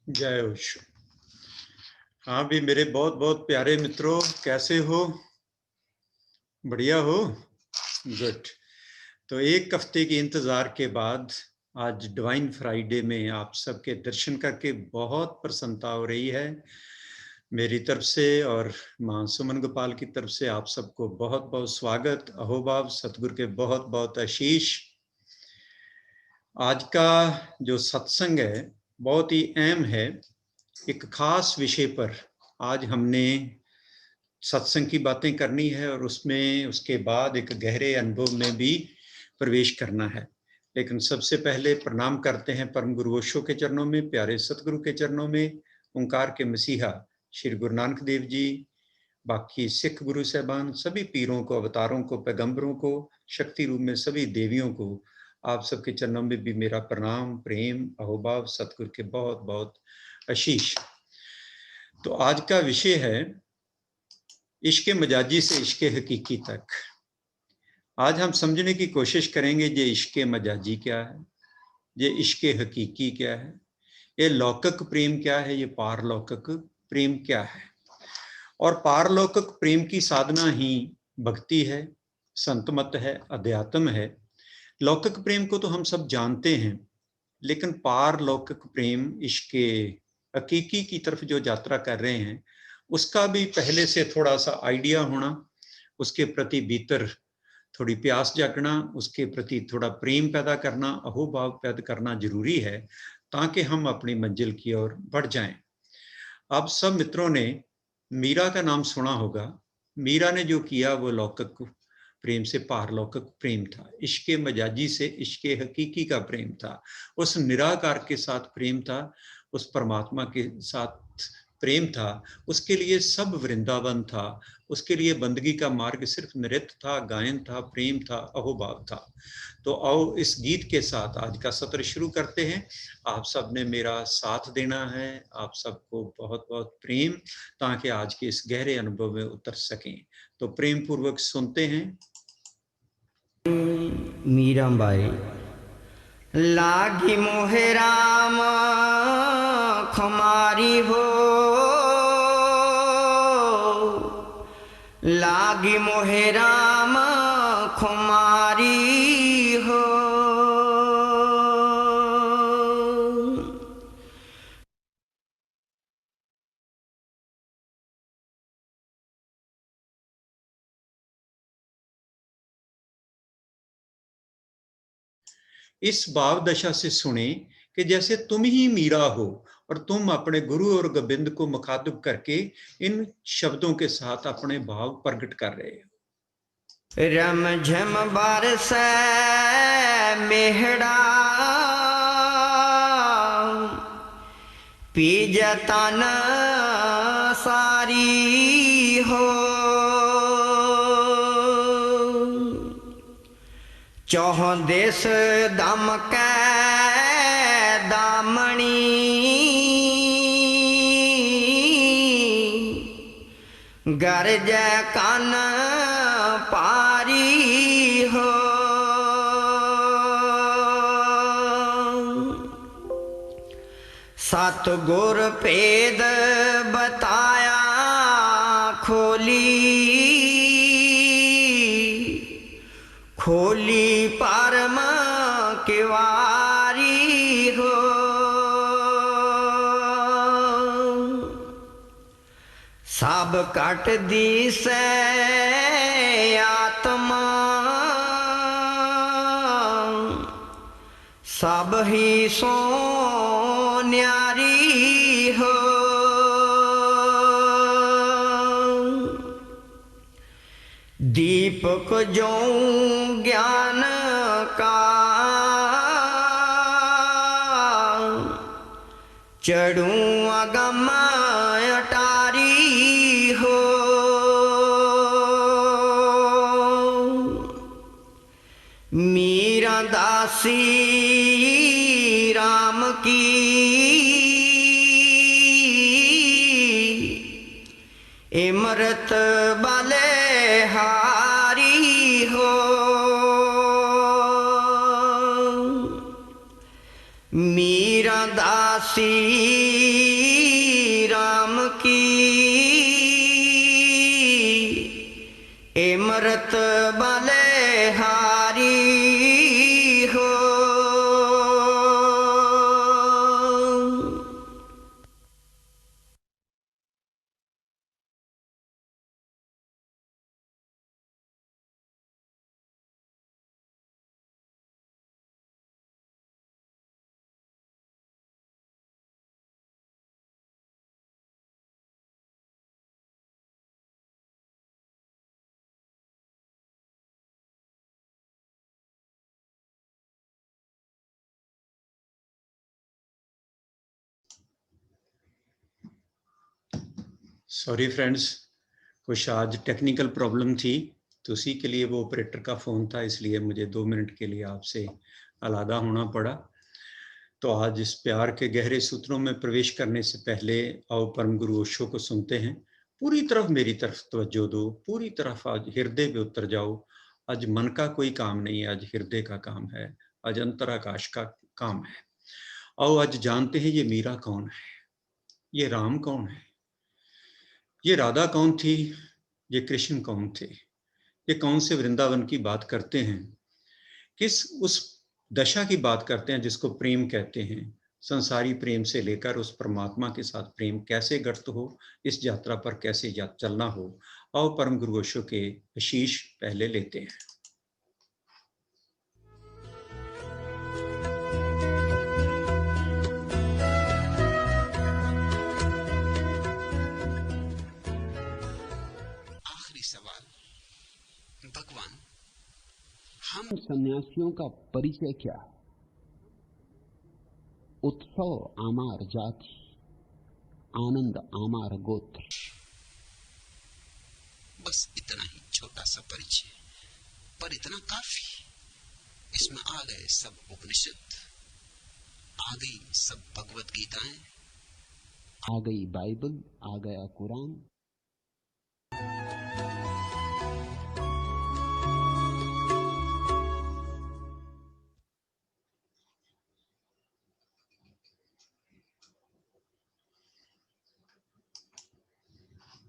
जय ओशो। हाँ भी मेरे बहुत बहुत प्यारे मित्रों, कैसे हो? बढ़िया हो? गुड। तो एक हफ्ते के इंतजार के बाद आज डिवाइन फ्राइडे में आप सबके दर्शन करके बहुत प्रसन्नता हो रही है मेरी तरफ से और मां सुमन गोपाल की तरफ से। आप सबको बहुत बहुत स्वागत, अहोभाव, सतगुरु के बहुत बहुत आशीष। आज का जो सत्संग है बहुत ही अहम है। एक खास विषय पर आज हमने सत्संग की बातें करनी है और उसमें उसके बाद एक गहरे अनुभव में भी प्रवेश करना है। लेकिन सबसे पहले प्रणाम करते हैं परम गुरु ओशो के चरणों में, प्यारे सतगुरु के चरणों में, ओंकार के मसीहा श्री गुरु नानक देव जी, बाकी सिख गुरु साहबान, सभी पीरों को, अवतारों को, पैगंबरों को, शक्ति रूप में सभी देवियों को, आप सबके चरणों में भी मेरा प्रणाम, प्रेम, अहोभाव, सतगुरु के बहुत बहुत आशीष। तो आज का विषय है इश्क़ मजाजी से इश्क़ हकीकी तक। आज हम समझने की कोशिश करेंगे ये इश्क़ मजाजी क्या है, ये इश्क़ हकीकी क्या है, ये लौकिक प्रेम क्या है, ये पारलौकिक प्रेम क्या है। और पारलौकिक प्रेम की साधना ही भक्ति है, संतमत है, अध्यात्म है। लौकिक प्रेम को तो हम सब जानते हैं, लेकिन पारलौकिक प्रेम इश्क़ हकीकी की तरफ जो यात्रा कर रहे हैं उसका भी पहले से थोड़ा सा आइडिया होना, उसके प्रति भीतर थोड़ी प्यास जागना, उसके प्रति थोड़ा प्रेम पैदा करना, अहोभाव पैदा करना जरूरी है ताकि हम अपनी मंजिल की ओर बढ़ जाएं। आप सब मित्रों ने मीरा का नाम सुना होगा। मीरा ने जो किया वो लौकिक प्रेम से पारलौकिक प्रेम था, इश्क़ मजाजी से इश्क़ हकीकी का प्रेम था, उस निराकार के साथ प्रेम था, उस परमात्मा के साथ प्रेम था। उसके लिए सब वृंदावन था, उसके लिए बंदगी का मार्ग सिर्फ नृत्य था, गायन था, प्रेम था, अहोभाव था। तो आओ इस गीत के साथ आज का सत्र शुरू करते हैं। आप सब ने मेरा साथ देना है, आप सबको बहुत बहुत प्रेम, ताकि आज के इस गहरे अनुभव में उतर सकें। तो प्रेम पूर्वक सुनते हैं। मीराबाई। लागी मोहे राम खुमारी हो, लागी मोहे राम खुमारी हो। इस भाव दशा से सुने कि जैसे तुम ही मीरा हो और तुम अपने गुरु और गोविंद को मुखातिब करके इन शब्दों के साथ अपने भाव प्रकट कर रहे हो। रमझम बरस मेहड़ा, पीजतन सारी हो। चौह देश दमक दामणी, गरज कान पारी हो। सतगुर भेद बताया खोली, खोली परम किवारी हो। सब कट दिस आत्मा, सब ही सो न्यारी हो। दीपक जो ज्ञान का चढ़ूं अगम अटारी हो। मीरा दासी राम की, इमरत बले हारी हो। मीरा दासी राम की इमरत बलिहारी हो। सॉरी फ्रेंड्स, कुछ आज टेक्निकल प्रॉब्लम थी, तो उसी के लिए वो ऑपरेटर का फ़ोन था, इसलिए मुझे 2 मिनट के लिए आपसे अलग होना पड़ा। तो आज इस प्यार के गहरे सूत्रों में प्रवेश करने से पहले आओ परम गुरु ओशो को सुनते हैं। पूरी तरफ मेरी तरफ तवज्जो दो, पूरी तरफ आज हृदय पे उतर जाओ। आज मन का कोई काम नहीं है, आज हृदय का काम है, आज अंतराकाश का काम है। आओ आज जानते हैं ये मीरा कौन है, ये राम कौन है, ये राधा कौन थी, ये कृष्ण कौन थे, ये कौन से वृंदावन की बात करते हैं, किस उस दशा की बात करते हैं जिसको प्रेम कहते हैं। संसारी प्रेम से लेकर उस परमात्मा के साथ प्रेम कैसे गठित हो, इस यात्रा पर कैसे चलना हो। आओ परम गुरु ओशो के आशीष पहले लेते हैं। भगवान, हम सन्यासियों का परिचय क्या? उत्सव आमार जाति, आनंद आमार गोत्र। बस इतना ही छोटा सा परिचय, पर इतना काफी। इसमें आ गए सब उपनिषद, आ गई सब भगवत गीताएं, आ गई बाइबल, आ गया कुरान।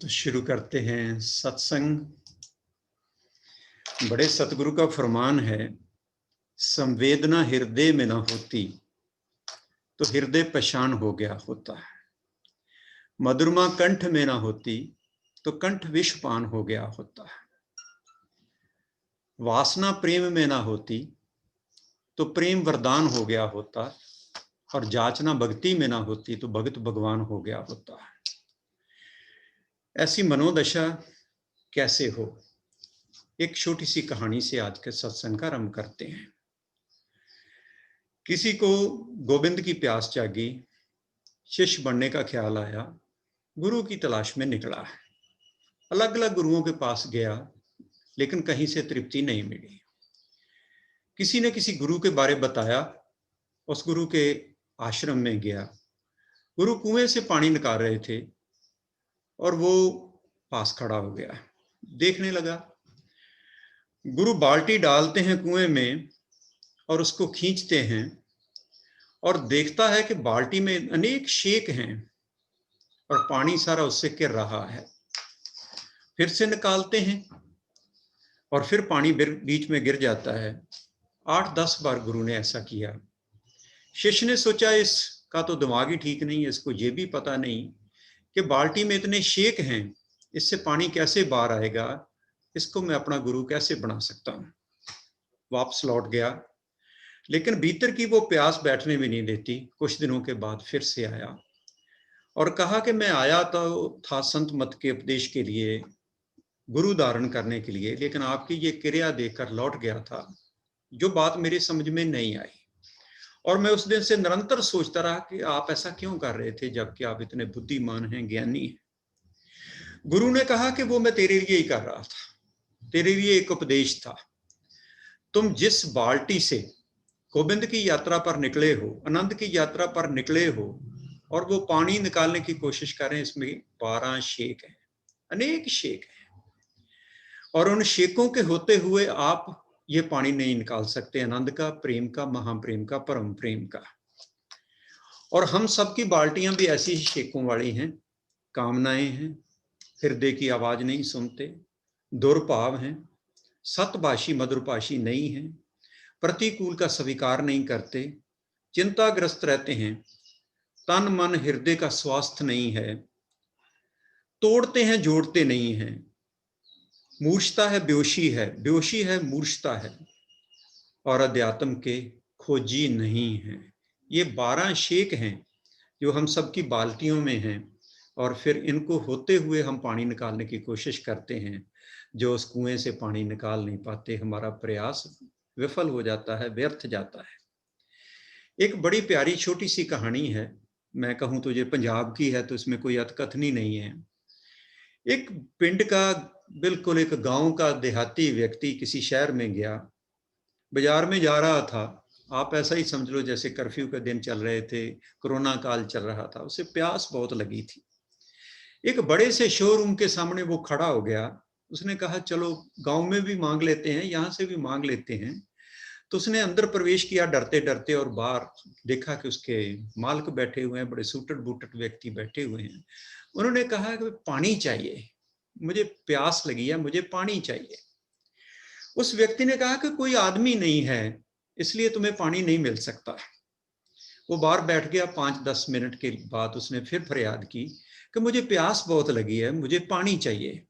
तो शुरू करते हैं सत्संग। बड़े सतगुरु का फरमान है, संवेदना हृदय में ना होती तो हृदय परेशान हो गया होता है। मधुरमा कंठ में ना होती तो कंठ विषपान हो गया होता है। वासना प्रेम में ना होती तो प्रेम वरदान हो गया होता, और जाचना भक्ति में ना होती तो भगत भगवान हो गया होता है। ऐसी मनोदशा कैसे हो, एक छोटी सी कहानी से आज के सत्संग का आरंभ करते हैं। किसी को गोविंद की प्यास जागी, शिष्य बनने का ख्याल आया, गुरु की तलाश में निकला है। अलग अलग गुरुओं के पास गया, लेकिन कहीं से तृप्ति नहीं मिली। किसी ने किसी गुरु के बारे बताया, उस गुरु के आश्रम में गया। गुरु कुएं से पानी निकाल रहे थे और वो पास खड़ा हो गया, देखने लगा। गुरु बाल्टी डालते हैं कुएं में और उसको खींचते हैं, और देखता है कि बाल्टी में अनेक शेक हैं और पानी सारा उससे गिर रहा है। फिर से निकालते हैं और फिर पानी बीच में गिर जाता है। 8-10 बार गुरु ने ऐसा किया। शिष्य ने सोचा इसका तो दिमाग ही ठीक नहीं है, इसको ये भी पता नहीं कि बाल्टी में इतने शेक हैं, इससे पानी कैसे बाहर आएगा, इसको मैं अपना गुरु कैसे बना सकता हूं। वापस लौट गया, लेकिन भीतर की वो प्यास बैठने भी नहीं देती। कुछ दिनों के बाद फिर से आया और कहा कि मैं आया तो था संत मत के उपदेश के लिए, गुरु धारण करने के लिए, लेकिन आपकी ये क्रिया देखकर लौट गया था, जो बात मेरी समझ में नहीं आई। और मैं उस दिन से निरंतर सोचता रहा कि आप ऐसा क्यों कर रहे थे, जबकि आप इतने बुद्धिमान हैं, ज्ञानी हैं। गुरु ने कहा कि वो मैं तेरे लिए ही कर रहा था, तेरे लिए एक उपदेश था। तुम जिस बाल्टी से गोविंद की यात्रा पर निकले हो, आनंद की यात्रा पर निकले हो, और वो पानी निकालने की कोशिश करें, इसमें 12 शेक हैं, अनेक शेक हैं, और उन शेकों के होते हुए आप ये पानी नहीं निकाल सकते, आनंद का, प्रेम का, महाप्रेम का, परम प्रेम का। और हम सबकी बाल्टियां भी ऐसी ही शेकों वाली हैं, कामनाएं हैं, हृदय की आवाज नहीं सुनते, दुर्भाव हैं, सतभाषी मधुरभाषी नहीं हैं, प्रतिकूल का स्वीकार नहीं करते, चिंताग्रस्त रहते हैं, तन मन हृदय का स्वास्थ्य नहीं है, तोड़ते हैं जोड़ते नहीं हैं, मूर्छता है बेहोशी है मूर्छता है, और अध्यात्म के खोजी नहीं है। ये 12 शेक हैं जो हम सबकी बाल्टियों में हैं, और फिर इनको होते हुए हम पानी निकालने की कोशिश करते हैं। जो उस कुएं से पानी निकाल नहीं पाते, हमारा प्रयास विफल हो जाता है, व्यर्थ जाता है। एक बड़ी प्यारी छोटी सी कहानी है, मैं कहूँ तो ये पंजाब की है, तो इसमें कोई अतकथनी नहीं है। एक पिंड का, बिल्कुल एक गांव का देहाती व्यक्ति किसी शहर में गया, बाजार में जा रहा था। आप ऐसा ही समझ लो जैसे कर्फ्यू के दिन चल रहे थे, कोरोना काल चल रहा था, उसे प्यास बहुत लगी थी। एक बड़े से शोरूम के सामने वो खड़ा हो गया। उसने कहा चलो गांव में भी मांग लेते हैं, यहां से भी मांग लेते हैं। तो उसने अंदर प्रवेश किया डरते डरते, और बाहर देखा कि उसके मालिक बैठे हुए हैं, बड़े सूटट बूटट व्यक्ति बैठे हुए हैं। उन्होंने कहा कि पानी चाहिए, मुझे प्यास लगी है, मुझे पानी चाहिए। उस व्यक्ति ने कहा कि कोई आदमी नहीं है, इसलिए तुम्हें पानी नहीं मिल सकता। वो बाहर बैठ गया। 5-10 मिनट के बाद उसने फिर फरियाद की कि मुझे प्यास बहुत लगी है, मुझे पानी चाहिए।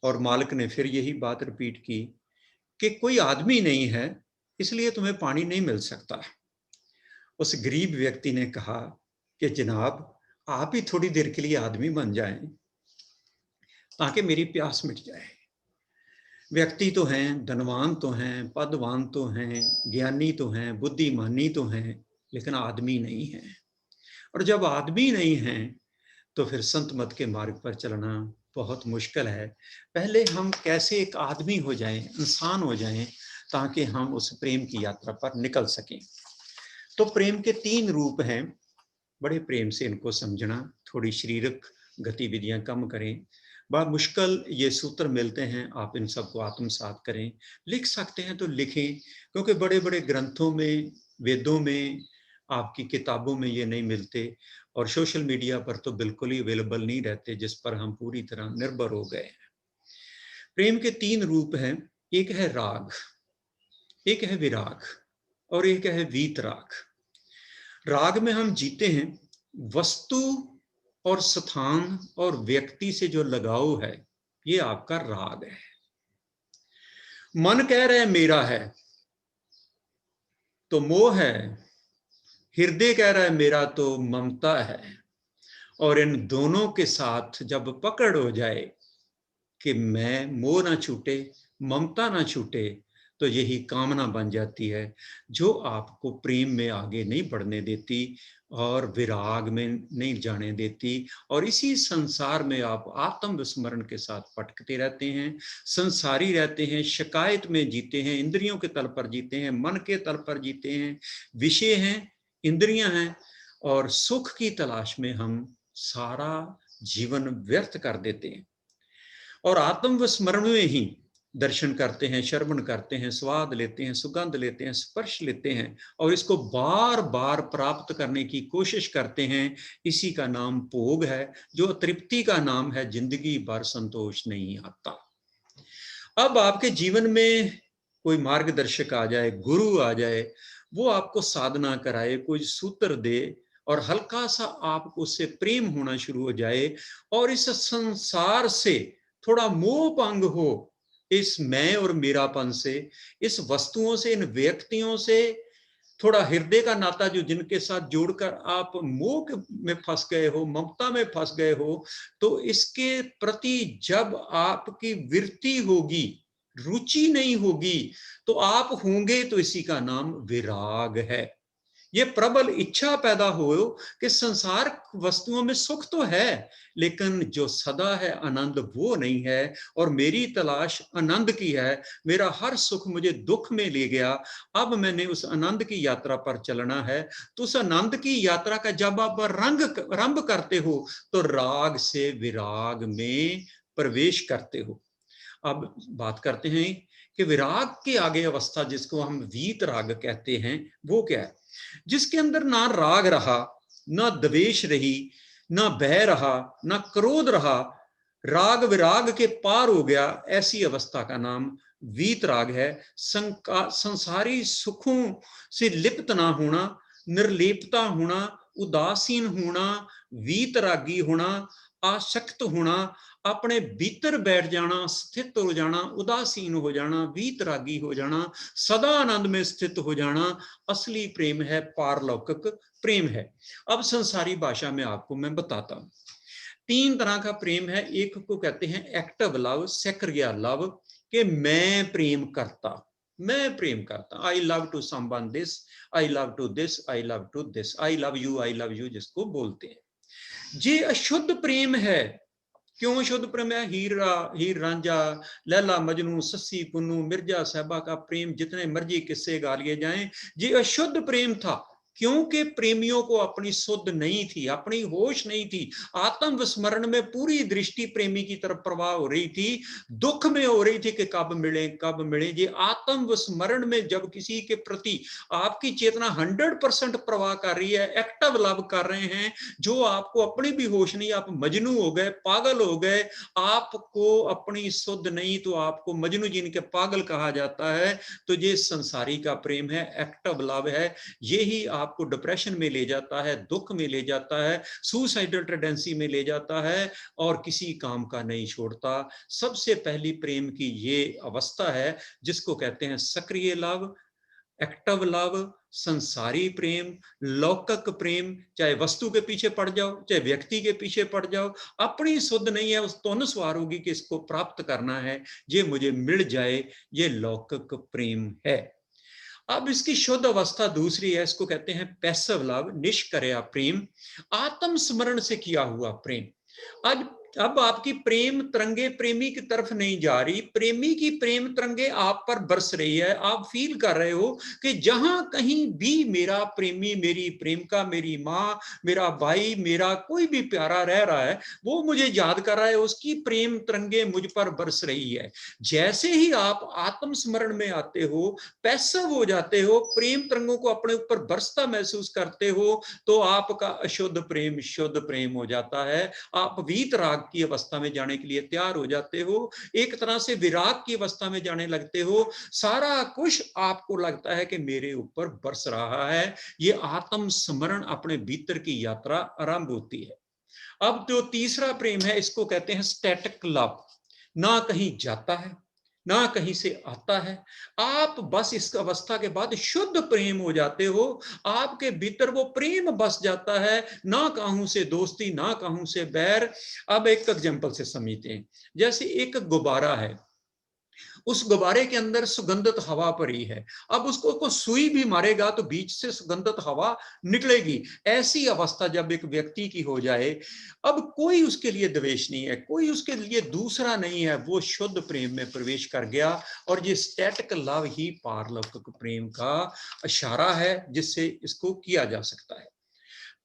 और मालिक ने फिर यही बात रिपीट की कि कोई आदमी नहीं है, इसलिए तुम्हें पानी नहीं मिल सकता। उस गरीब व्यक्ति ने कहा कि जनाब, आप ही थोड़ी देर के लिए आदमी बन जाएं ताकि मेरी प्यास मिट जाए। व्यक्ति तो हैं, धनवान तो हैं, पदवान तो हैं, ज्ञानी तो हैं, बुद्धिमानी तो हैं, लेकिन आदमी नहीं है। और जब आदमी नहीं है तो फिर संत मत के मार्ग पर चलना बहुत मुश्किल है। पहले हम कैसे एक आदमी हो जाएं, इंसान हो जाएं, ताकि हम उस प्रेम की यात्रा पर निकल सकें। तो प्रेम के 3 रूप हैं, बड़े प्रेम से इनको समझना। थोड़ी शारीरिक गतिविधियां कम करें। बड़ा मुश्किल ये सूत्र मिलते हैं, आप इन सबको आत्मसात करें। लिख सकते हैं तो लिखें, क्योंकि बड़े बड़े ग्रंथों में, वेदों में, आपकी किताबों में ये नहीं मिलते, और सोशल मीडिया पर तो बिल्कुल ही अवेलेबल नहीं रहते, जिस पर हम पूरी तरह निर्भर हो गए हैं। प्रेम के 3 रूप हैं, एक है राग, एक है विराग, और एक है वीतराग। राग में हम जीते हैं, वस्तु और स्थान और व्यक्ति से जो लगाव है, ये आपका राग है। मन कह रहा है मेरा है तो मोह है, हृदय कह रहा है मेरा तो ममता है। और इन दोनों के साथ जब पकड़ हो जाए कि मैं, मोह ना छूटे, ममता ना छूटे, तो यही कामना बन जाती है जो आपको प्रेम में आगे नहीं बढ़ने देती और विराग में नहीं जाने देती। और इसी संसार में आप आत्म विस्मरण के साथ भटकते रहते हैं, संसारी रहते हैं, शिकायत में जीते हैं, इंद्रियों के तल पर जीते हैं, मन के तल पर जीते हैं, विषय हैं, इंद्रियां हैं, और सुख की तलाश में हम सारा जीवन व्यर्थ कर देते हैं। और आत्मविस्मरण में ही दर्शन करते हैं, श्रवण करते हैं, स्वाद लेते हैं, सुगंध लेते हैं, स्पर्श लेते हैं, और इसको बार बार प्राप्त करने की कोशिश करते हैं। इसी का नाम भोग है, जो तृप्ति का नाम है। जिंदगी भर संतोष नहीं आता। अब आपके जीवन में कोई मार्गदर्शक आ जाए, गुरु आ जाए, वो आपको साधना कराए, कोई सूत्र दे, और हल्का सा आपको उससे प्रेम होना शुरू हो जाए, और इस संसार से थोड़ा मोह भंग हो, इस मैं और मेरापन से, इस वस्तुओं से, इन व्यक्तियों से थोड़ा हृदय का नाता जो जिनके साथ जोड़कर आप मोह में फंस गए हो, ममता में फंस गए हो, तो इसके प्रति जब आपकी वृत्ति होगी, रुचि नहीं होगी, तो आप होंगे तो इसी का नाम विराग है। ये प्रबल इच्छा पैदा हो कि संसार वस्तुओं में सुख तो है, लेकिन जो सदा है आनंद वो नहीं है, और मेरी तलाश आनंद की है। मेरा हर सुख मुझे दुख में ले गया, अब मैंने उस आनंद की यात्रा पर चलना है। तो उस आनंद की यात्रा का जब आप आरंभ करते हो, तो राग से विराग में प्रवेश करते हो। अब बात करते हैं कि विराग के आगे अवस्था, जिसको हम वीत राग कहते हैं, वो क्या है? जिसके अंदर ना राग रहा, ना द्वेष रही, ना भय रहा, ना क्रोध रहा, राग विराग के पार हो गया, ऐसी अवस्था का नाम वीतराग है। संसारी सुखों से लिप्त ना होना, निर्लिप्तता होना, उदासीन होना, वीतरागी होना, आसक्त होना, अपने भीतर बैठ जाना, स्थित हो जाना, उदासीन हो जाना, वीतरागी हो जाना, सदा आनंद में स्थित हो जाना, असली प्रेम है, पारलौकिक प्रेम है। अब संसारी भाषा में आपको मैं बताता हूं, 3 तरह का प्रेम है। एक को कहते हैं एक्टिव लव, सक्रिय लव, कि मैं प्रेम करता, मैं प्रेम करता, I love to someone this, I love to this, I love to this, I love you जिसको बोलते हैं। ये अशुद्ध प्रेम है। क्यों शुद्ध प्रेम है? हीर रांझा, लैला मजनू, सस्सी पुन्नू, मिर्जा साहबा का प्रेम, जितने मर्जी किस्से गा लिए जाएं, ये अशुद्ध प्रेम था। क्योंकि प्रेमियों को अपनी सुध नहीं थी, अपनी होश नहीं थी, आत्म विस्मरण में पूरी दृष्टि प्रेमी की तरफ प्रवाह हो रही थी, दुख में हो रही थी कि कब मिले कब मिले। ये आत्म विस्मरण में जब किसी के प्रति आपकी चेतना 100% प्रवाह कर रही है, एक्टिव लव कर रहे हैं, जो आपको अपनी भी होश नहीं, आप मजनू हो गए, पागल हो गए, आपको अपनी सुध नहीं, तो आपको मजनू जिनके पागल कहा जाता है। तो ये संसारी का प्रेम है, एक्टिव लव है। यही आपको डिप्रेशन में ले जाता है, दुख में ले जाता है, सुसाइडल टेंडेंसी में ले जाता है, और किसी काम का नहीं छोड़ता। सबसे पहली प्रेम की ये अवस्था है जिसको कहते हैं सक्रिय लव, एक्टिव लव, संसारी प्रेम, लौकिक प्रेम। चाहे वस्तु के पीछे पड़ जाओ, चाहे व्यक्ति के पीछे पड़ जाओ, अपनी सुध नहीं है, उस तो सवार होगी कि इसको प्राप्त करना है, ये मुझे मिल जाए, ये लौकिक प्रेम है। अब इसकी शुद्ध अवस्था दूसरी है, इसको कहते हैं पैसिव लव, निष्क्रिय प्रेम, आत्म स्मरण से किया हुआ प्रेम। अब आपकी प्रेम तरंगे प्रेमी की तरफ नहीं जा रही, प्रेमी की प्रेम तरंगे आप पर बरस रही है। आप फील कर रहे हो कि जहां कहीं भी मेरा प्रेमी, मेरी प्रेमिका, मेरी माँ, मेरा भाई, मेरा कोई भी प्यारा रह रहा है, वो मुझे याद कर रहा है, उसकी प्रेम तरंगे मुझ पर बरस रही है। जैसे ही आप आत्म स्मरण में आते हो, पैसिव हो जाते हो, प्रेम तरंगों को अपने ऊपर बरसता महसूस करते हो, तो आपका अशुद्ध प्रेम शुद्ध प्रेम हो जाता है। आप वीतराग की अवस्था में जाने के लिए तैयार हो जाते हो, एक तरह से विराग की अवस्था में जाने लगते हो। सारा कुछ आपको लगता है कि मेरे ऊपर बरस रहा है। ये आत्म स्मरण, अपने भीतर की यात्रा आरंभ होती है। अब जो तीसरा प्रेम है, इसको कहते हैं स्टैटिक लव, ना कहीं जाता है, ना कहीं से आता है। आप बस इस अवस्था के बाद शुद्ध प्रेम हो जाते हो, आपके भीतर वो प्रेम बस जाता है, ना कहूं से दोस्ती, ना कहूं से बैर। अब एक एग्जांपल से समझते हैं, जैसे एक गुब्बारा है, उस गुब्बारे के अंदर सुगंधित हवा भरी है, अब उसको को सुई भी मारेगा तो बीच से सुगंधित हवा निकलेगी। ऐसी अवस्था जब एक व्यक्ति की हो जाए, अब कोई उसके लिए द्वेष नहीं है, कोई उसके लिए दूसरा नहीं है, वो शुद्ध प्रेम में प्रवेश कर गया। और ये स्टैटिक लव ही पारलौकिक प्रेम का इशारा है, जिससे इसको किया जा सकता है।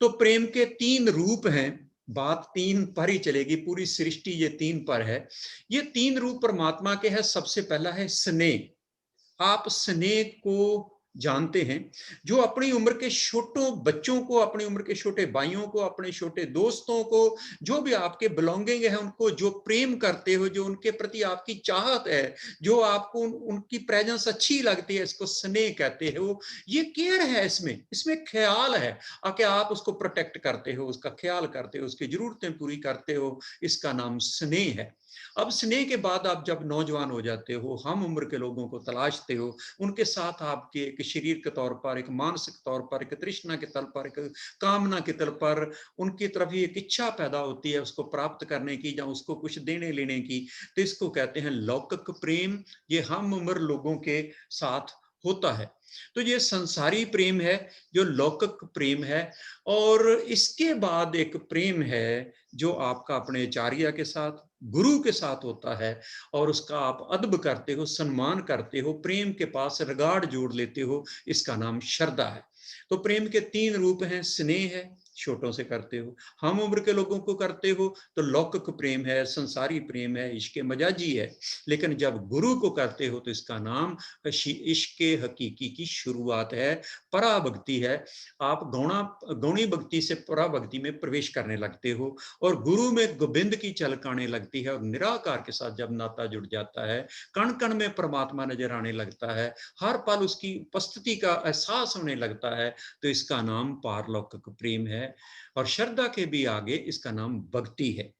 तो प्रेम के 3 रूप हैं, बात 3 पर ही चलेगी, पूरी सृष्टि ये 3 पर है। ये 3 रूप परमात्मा के हैं। सबसे पहला है स्नेह। आप स्नेह को जानते हैं, जो अपनी उम्र के छोटों बच्चों को, अपनी उम्र के छोटे भाइयों को, अपने छोटे दोस्तों को, जो भी आपके बिलोंगिंग है उनको जो प्रेम करते हो, जो उनके प्रति आपकी चाहत है, जो आपको उनकी प्रेजेंस अच्छी लगती है, इसको स्नेह कहते हो। ये केयर है, इसमें ख्याल है कि आप उसको प्रोटेक्ट करते हो, उसका ख्याल करते हो, उसकी जरूरतें पूरी करते हो, इसका नाम स्नेह है। अब स्नेह के बाद आप जब नौजवान हो जाते हो, हम उम्र के लोगों को तलाशते हो, उनके साथ आपके एक शरीर के तौर पर, एक मानसिक तौर पर, एक तृष्णा के तल पर, एक कामना के तल पर उनकी तरफ एक इच्छा पैदा होती है उसको प्राप्त करने की, या उसको कुछ देने लेने की। तो इसको कहते हैं लौकिक प्रेम। ये हम उम्र लोगों के साथ होता है। तो ये संसारी प्रेम है, जो लौकिक प्रेम है। और इसके बाद एक प्रेम है जो आपका अपने आचार्य के साथ, गुरु के साथ होता है, और उसका आप अदब करते हो, सम्मान करते हो, प्रेम के पास रिगार्ड जोड़ लेते हो, इसका नाम श्रद्धा है। तो प्रेम के 3 रूप हैं, स्नेह है, छोटों से करते हो, हम उम्र के लोगों को करते हो तो लौकिक प्रेम है, संसारी प्रेम है, इश्क मजाजी है। लेकिन जब गुरु को करते हो तो इसका नाम इश्क हकीकी की शुरुआत है, पराभक्ति है। आप गौणी भक्ति से पराभक्ति में प्रवेश करने लगते हो और गुरु में गोविंद की झलक आने लगती है और निराकार के साथ जब नाता जुड़ जाता है, कण कण में परमात्मा नजर आने लगता है, हर पल उसकी उपस्थिति का एहसास होने लगता है, तो इसका नाम पारलौकिक प्रेम है। और श्रद्धा के भी आगे इसका नाम भक्ति है।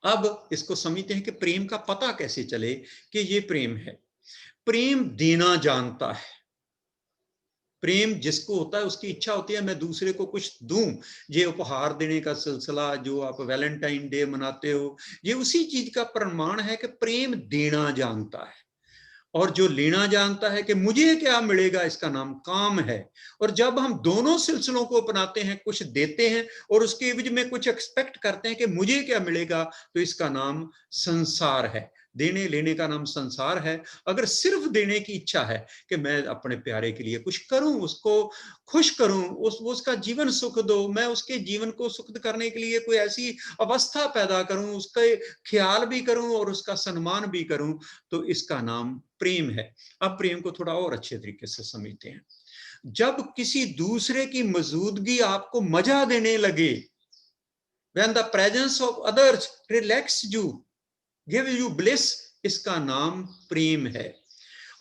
अब इसको समझते हैं कि प्रेम का पता कैसे चले कि ये प्रेम है। प्रेम देना जानता है। प्रेम जिसको होता है उसकी इच्छा होती है मैं दूसरे को कुछ दूं। ये उपहार देने का सिलसिला जो आप वैलेंटाइन डे मनाते हो, ये उसी चीज का प्रमाण है कि प्रेम देना जानता है। और जो लेना जानता है कि मुझे क्या मिलेगा, इसका नाम काम है। और जब हम दोनों सिलसिलों को अपनाते हैं, कुछ देते हैं और उसके एवज में कुछ एक्सपेक्ट करते हैं कि मुझे क्या मिलेगा, तो इसका नाम संसार है। देने लेने का नाम संसार है। अगर सिर्फ देने की इच्छा है कि मैं अपने प्यारे के लिए कुछ करूं, उसको खुश करूं, उसका जीवन सुख दो, मैं उसके जीवन को सुखद करने के लिए कोई ऐसी अवस्था पैदा करूं, उसका ख्याल भी करूं और उसका सम्मान भी करूं, तो इसका नाम प्रेम है। अब प्रेम को थोड़ा और अच्छे तरीके से समझते हैं। जब किसी दूसरे की मौजूदगी आपको मजा देने लगे, when the presence of others relax you, give you bliss, इसका नाम प्रेम है।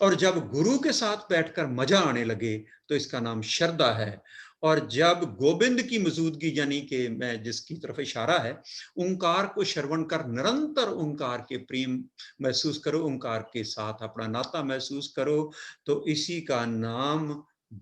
और जब गुरु के साथ बैठकर मजा आने लगे तो इसका नाम श्रद्धा है। और जब गोविंद की मौजूदगी, यानी कि मैं जिसकी तरफ इशारा है, ओंकार को श्रवण कर निरंतर ओंकार के प्रेम महसूस करो, ओंकार के साथ अपना नाता महसूस करो, तो इसी का नाम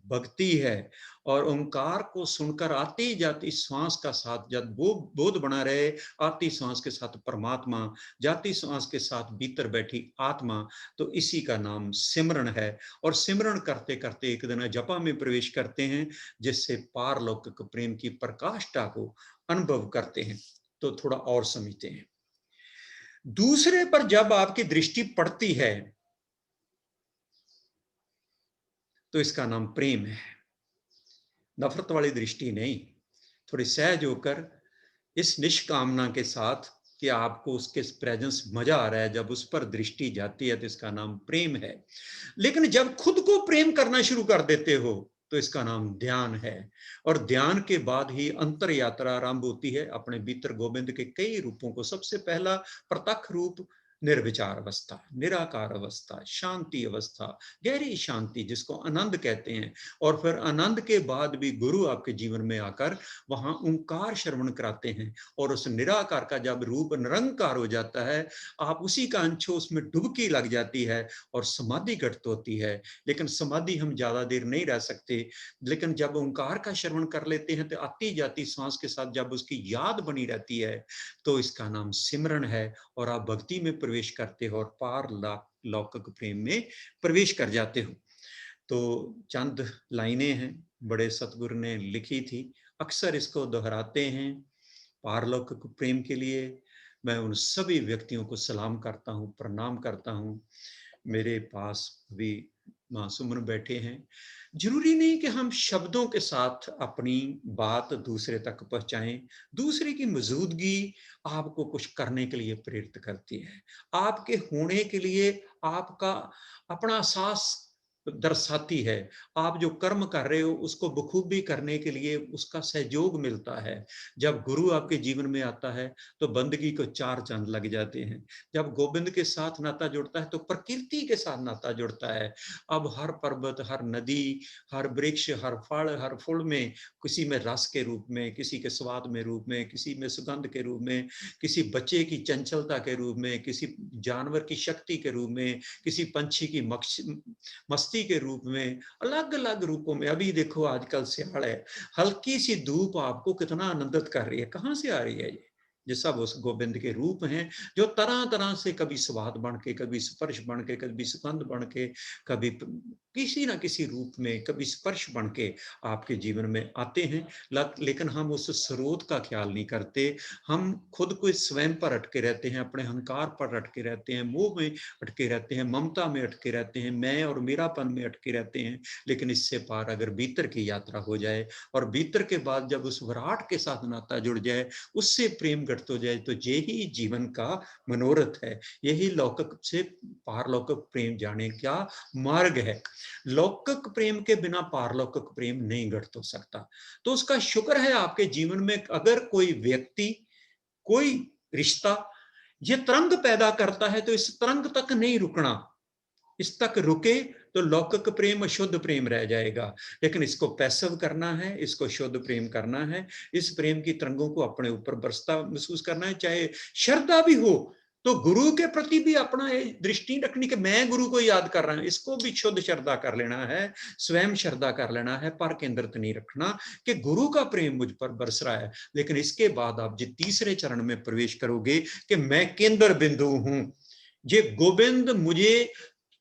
भक्ति है। और ओंकार को सुनकर आती जाती श्वास का साथ जब वो बोध बना रहे, आती श्वास के साथ परमात्मा, जाती श्वास के साथ भीतर बैठी आत्मा, तो इसी का नाम सिमरन है। और सिमरन करते करते एक दिन जपा में प्रवेश करते हैं, जिससे पारलौकिक प्रेम की प्रकाष्ठा को अनुभव करते हैं। तो थोड़ा और समझते हैं। दूसरे पर जब आपकी दृष्टि पड़ती है तो इसका नाम प्रेम है। नफरत वाली दृष्टि नहीं, थोड़ी सहज होकर इस निष्कामना के साथ कि आपको उसके प्रेजेंस मजा आ रहा है, जब उस पर दृष्टि जाती है तो इसका नाम प्रेम है। लेकिन जब खुद को प्रेम करना शुरू कर देते हो तो इसका नाम ध्यान है। और ध्यान के बाद ही अंतर यात्रा आरंभ होती है अपने भीतर गोविंद के कई रूपों को। सबसे पहला प्रत्यक्ष रूप निर्विचार अवस्था, निराकार अवस्था, शांति अवस्था, गहरी शांति जिसको आनंद कहते हैं। और फिर आनंद के बाद भी गुरु आपके जीवन में आकर वहां ओंकार श्रवण कराते हैं और उस निराकार का जब रूप निरंकार हो जाता है, आप उसी का अंशो, उसमें डुबकी लग जाती है और समाधि घटित होती है। लेकिन समाधि हम ज्यादा देर नहीं रह सकते। लेकिन जब ओंकार का श्रवण कर लेते हैं तो आती जाती सांस के साथ जब उसकी याद बनी रहती है तो इसका नाम सिमरन है। और आप भक्ति में प्रवेश करते हो और पार लौकिक प्रेम में प्रवेश कर जाते हो। तो चंद लाइनें हैं, बड़े सतगुरु ने लिखी थी, अक्सर इसको दोहराते हैं पारलौकिक प्रेम के लिए। मैं उन सभी व्यक्तियों को सलाम करता हूँ, प्रणाम करता हूँ। मेरे पास भी मासूमन बैठे हैं। जरूरी नहीं कि हम शब्दों के साथ अपनी बात दूसरे तक पहुंचाएं। दूसरे की मौजूदगी आपको कुछ करने के लिए प्रेरित करती है, आपके होने के लिए आपका अपना एहसास दर्शाती है। आप जो कर्म कर रहे हो उसको बखूबी करने के लिए उसका सहयोग मिलता है। जब गुरु आपके जीवन में आता है तो बंदगी को चार चांद लग जाते हैं। जब गोविंद के साथ नाता जुड़ता है तो प्रकृति के साथ नाता जुड़ता है। अब हर पर्वत, हर नदी, हर वृक्ष, हर फल, हर फूल में किसी में रस के रूप में, किसी के स्वाद में रूप में, किसी में सुगंध के रूप में, किसी बच्चे की चंचलता के रूप में, किसी जानवर की शक्ति के रूप में, किसी पंछी की मस्ती के रूप में, अलग अलग रूपों में। अभी देखो आजकल सियाल है, हल्की सी धूप आपको कितना आनंदित कर रही है, कहां से आ रही है ये सब उस गोविंद के रूप हैं जो तरह तरह से कभी स्वाद बन के, कभी स्पर्श बन के, कभी सुगंध बन के, कभी किसी ना किसी रूप में कभी स्पर्श बन के आपके जीवन में आते हैं, लेकिन हम उस स्रोत का ख्याल नहीं करते। हम खुद को स्वयं पर अटके रहते हैं, अपने अहंकार पर अटके रहते हैं, मोह में अटके रहते हैं, ममता में अटके रहते हैं, मैं और मेरापन में अटके रहते हैं। लेकिन इससे पार अगर भीतर की यात्रा हो जाए और भीतर के बाद जब उस विराट के साथ नाता जुड़ जाए, उससे प्रेम घटित हो जाए, तो यही जीवन का मनोरथ है, यही लौकिक से पारलौकिक प्रेम जाने का मार्ग है। लौकिक प्रेम के बिना पारलौकिक प्रेम नहीं घटित हो सकता। तो उसका शुक्र है आपके जीवन में अगर कोई व्यक्ति, कोई रिश्ता ये तरंग पैदा करता है, तो इस तरंग तक नहीं रुकना। इस तक रुके तो लौकिक प्रेम अशुद्ध प्रेम रह जाएगा। लेकिन इसको पैसिव करना है, इसको शुद्ध प्रेम करना है, इस प्रेम की तरंगों को अपने ऊपर बरसता महसूस करना है। चाहे श्रद्धा भी हो तो गुरु के प्रति भी अपना दृष्टि रखनी कि मैं गुरु को याद कर रहा हूं, इसको भी शुद्ध श्रद्धा कर लेना है, स्वयं श्रद्धा कर लेना है, पर केंद्रित नहीं रखना कि गुरु का प्रेम मुझ पर बरस रहा है। लेकिन इसके बाद आप जिस तीसरे चरण में प्रवेश करोगे कि मैं केंद्र बिंदु हूं, ये गोविंद मुझे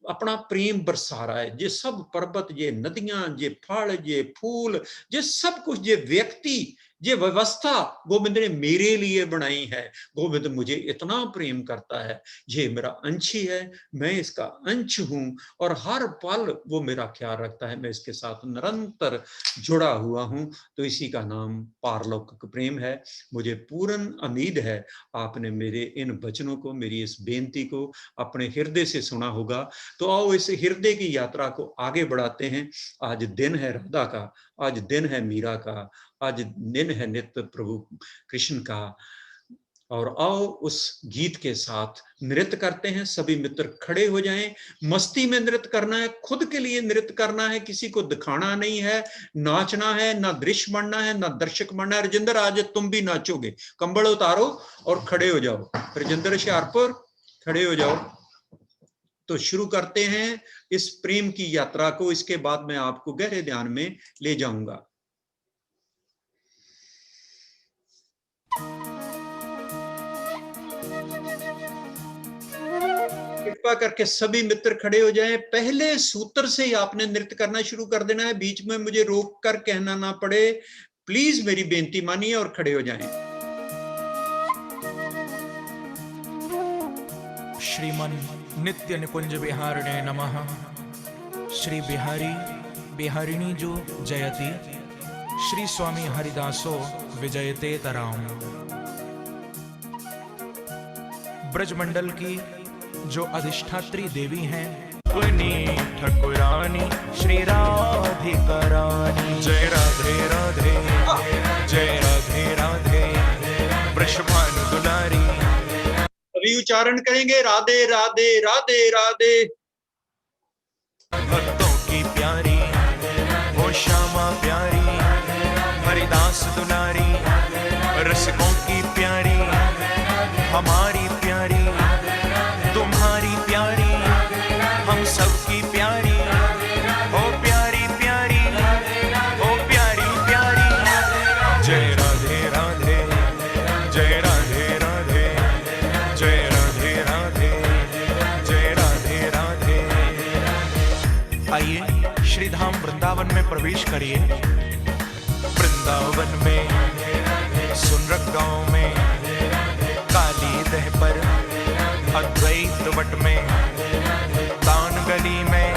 अपना प्रेम बरसा रहा है, ये सब पर्वत, ये नदियां, ये फल, ये फूल, ये सब कुछ, ये व्यक्ति, ये व्यवस्था गोविंद ने मेरे लिए बनाई है। गोविंद मुझे इतना प्रेम करता है, ये मेरा अंश ही है, मैं इसका अंश हूं और हर पल वो मेरा ख्याल रखता है, मैं इसके साथ निरंतर जुड़ा हुआ हूं। तो इसी का नाम पारलौकिक प्रेम है। मुझे पूर्ण उम्मीद है आपने मेरे इन वचनों को, मेरी इस बेनती को अपने हृदय से सुना होगा। तो आओ इस हृदय की यात्रा को आगे बढ़ाते हैं। आज दिन है राधा का, आज दिन है मीरा का, आज दिन है नित्य प्रभु कृष्ण का। और आओ उस गीत के साथ नृत्य करते हैं। सभी मित्र खड़े हो जाएं। मस्ती में नृत्य करना है, खुद के लिए नृत्य करना है, किसी को दिखाना नहीं है, नाचना है, ना दृश्य बनना है, ना दर्शक बनना है। राजेंद्र आज तुम भी नाचोगे, कंबल उतारो और खड़े हो जाओ। राजेंद्र शाहपुर खड़े हो जाओ। तो शुरू करते हैं इस प्रेम की यात्रा को। इसके बाद मैं आपको गहरे ध्यान में ले जाऊंगा। कृपा करके सभी मित्र खड़े हो जाएं। पहले सूत्र से ही आपने नृत्य करना शुरू कर देना है, बीच में मुझे रोक कर कहना ना पड़े। प्लीज मेरी बेनती मानिए और खड़े हो जाएं। श्रीमन नित्य निकुंज विहारिणे नमः। श्री बिहारी बिहारिणी जो जयति, श्री स्वामी हरिदासो विजयते तराम। ब्रजमंडल की जो अधिष्ठात्री देवी हैं, अपनी ठकुरानी श्री राधिका रानी। जय राधे राधे, जय राधे राधे, वृषभानु दुलारी। अभी उच्चारण करेंगे राधे राधे राधे राधे। भक्तों की प्यारी वो श्यामा प्यारी, हरिदास दुलारी, रसिकों की प्यारी, हमारी प्यारी, तुम्हारी प्यारी, हम सबकी प्यारी, ओ प्यारी प्यारी, ओ प्यारी प्यारी। जय राधे राधे, जय राधे राधे, जय राधे राधे, जय राधे राधे। आइए श्री धाम वृंदावन में प्रवेश करिए। वृंदावन में सुनरक गांव में, काली दह पर अद्वैत वट में, तान गली में,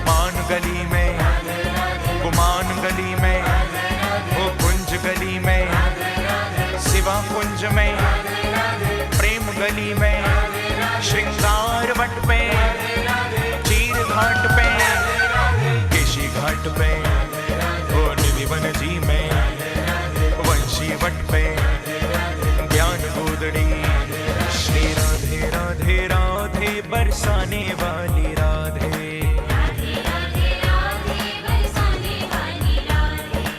मान गली में, गुमान गली में, ओ कुंज गली में, शिवा कुंज में, प्रेम गली में, श्रृंगार वट पे, चीर घाट पे, केशी घाट पे, ओ निधिवन जी में, वंशी वट पे, ज्ञान गोदड़ी। श्री राधे राधे राधे बरसाने वाली राधे,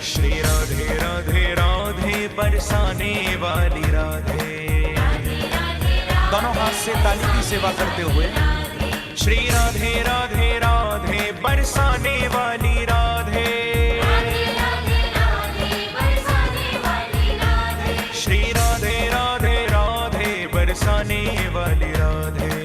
श्री राधे राधे राधे बरसाने वाली राधे। दोनों हाथ से ताली की सेवा करते हुए श्री राधे राधे राधे बरसाने वाली राधे, श्री राधे राधे राधे बरसाने वाली राधे।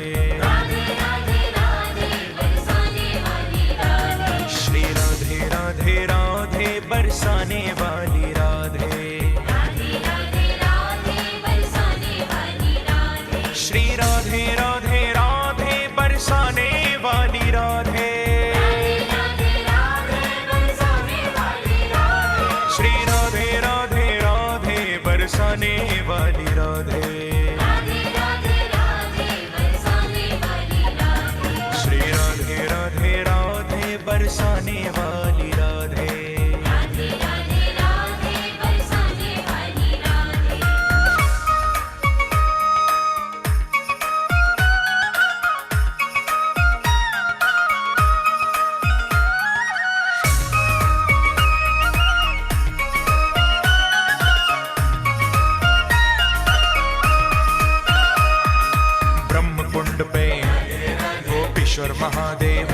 महादेव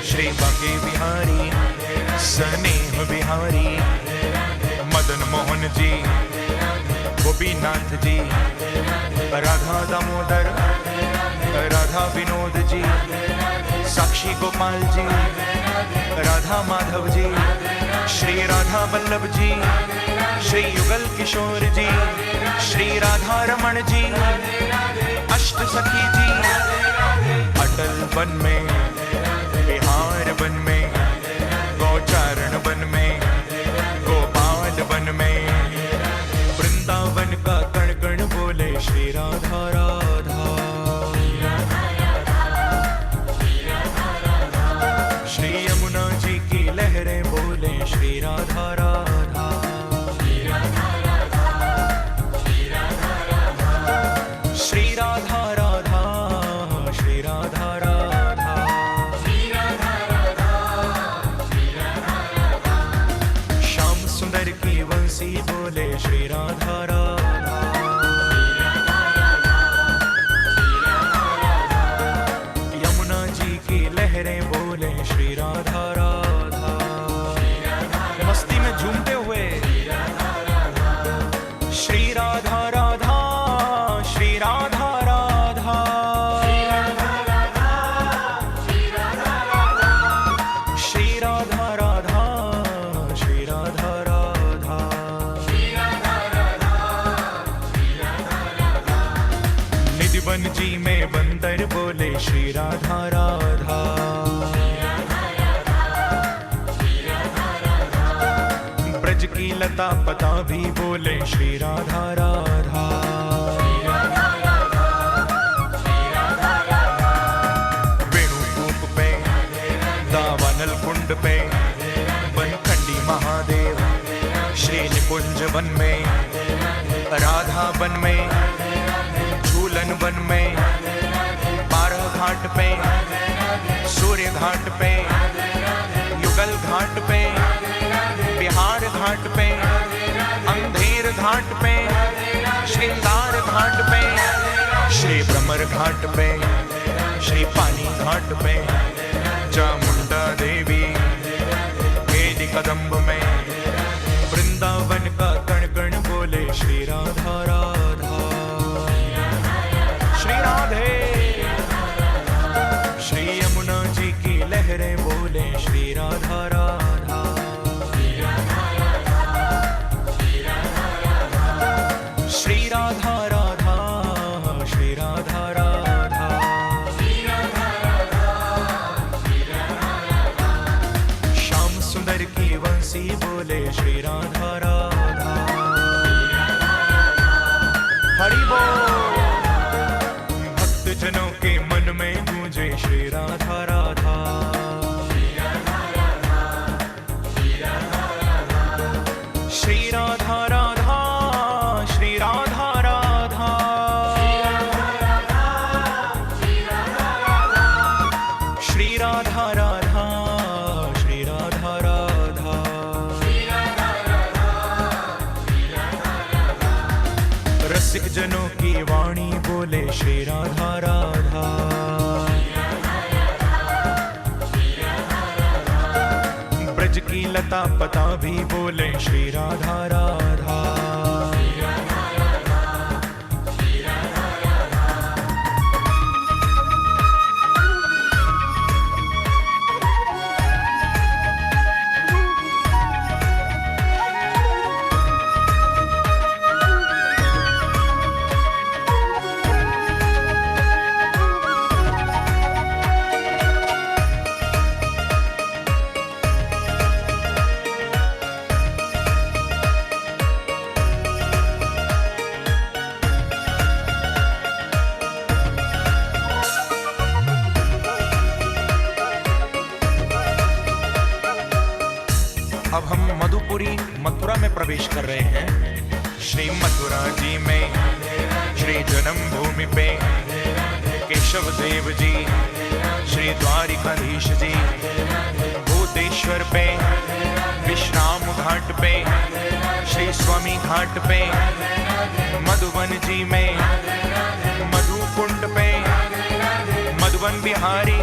श्री बांके बिहारी स्नेह बिहारी मदन मोहन जी गोपीनाथ जी राधा दामोदर राधा विनोद जी साक्षी गोपाल जी राधा माधव जी श्री राधा वल्लभ जी श्री युगल किशोर जी श्री राधा रमण जी अष्ट सखी जी अटल वन में बिहार वन में गौचारण वन में गोपाल वन में वृंदावन का कण कण बोले श्री राधा राधा श्री यमुना जी की लहरें बोले श्री राधा राधा श्री राधा राधा श्री राधा राधा श्री राधा राधा श्याम सुंदर की वंशी बोले श्री राधा राधा यमुना जी की लहरें बोले श्री राधा राधा मस्ती में झूमते हुए श्री राधा राधा श्री राधा राधा श्री राधा राधा श्री राधा राधा श्री राधा राधा निधिवन जी में बंदर बोले श्री राधा राधा ब्रज की लता पता भी बोले श्री राधा राधा वेणुकूप पे दावानल कुंड पे बनखंडी महादेव श्री निकुंज वन में राधा वन में झूलन वन में बारह घाट पे सूर्य घाट पे युगल घाट पे बिहार घाट पे अंधेर घाट पे श्रृंगार घाट पे श्री भ्रमर घाट पे श्री पानी घाट पे चामुंडा देवी केदी कदम्ब में वृंदावन का कण कण बोले श्री राधा राधा श्री राधे श्री यमुना जी की लहरें बोले श्री राधा राधा श्री राधा राधा श्री राधा राधा श्याम सुंदर की वंशी बोले श्री राधा राधा हरि बोल भक्त जनों के मन में गूंजे श्री राधा राधा श्री राधा राधा श्री राधा राधा श्री राधा राधा श्री राधा राधा रसिक जनों की वाणी बोले श्री राधा राधा ब्रज की लता पता भी बोले श्री राधा राधा अब हम मधुपुरी मथुरा में प्रवेश कर रहे हैं। श्री मथुरा जी में श्री जन्मभूमि पे केशव देव जी, श्री द्वारिकाधीश जी, भूतेश्वर पे, विश्राम घाट पे, श्री स्वामी घाट पे, मधुवन जी में, मधुकुंड पे, मधुवन बिहारी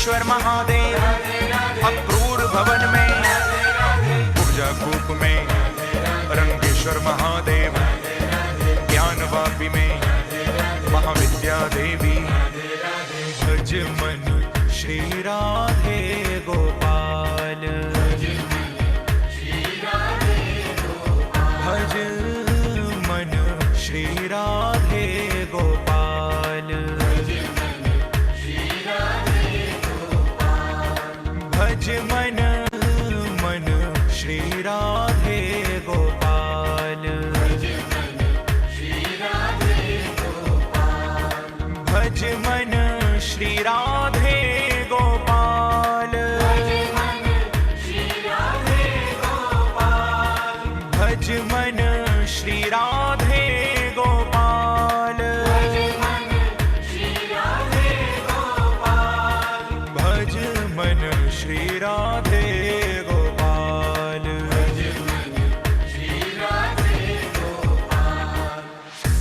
नंदीश्वर महादेव, अक्रूर भवन में, ऊर्जा कूप में रंगेश्वर महादेव, ज्ञानवापी में महाविद्या देवी। भज मन श्री राधे गोपाल, भज मन श्री राधे गोपाल, भज मन मन श्री राधे गोपाल, भज मन श्री राधे गोपाल, भज मन श्री राधे गोपाल, भज मन श्री राधे गोपाल।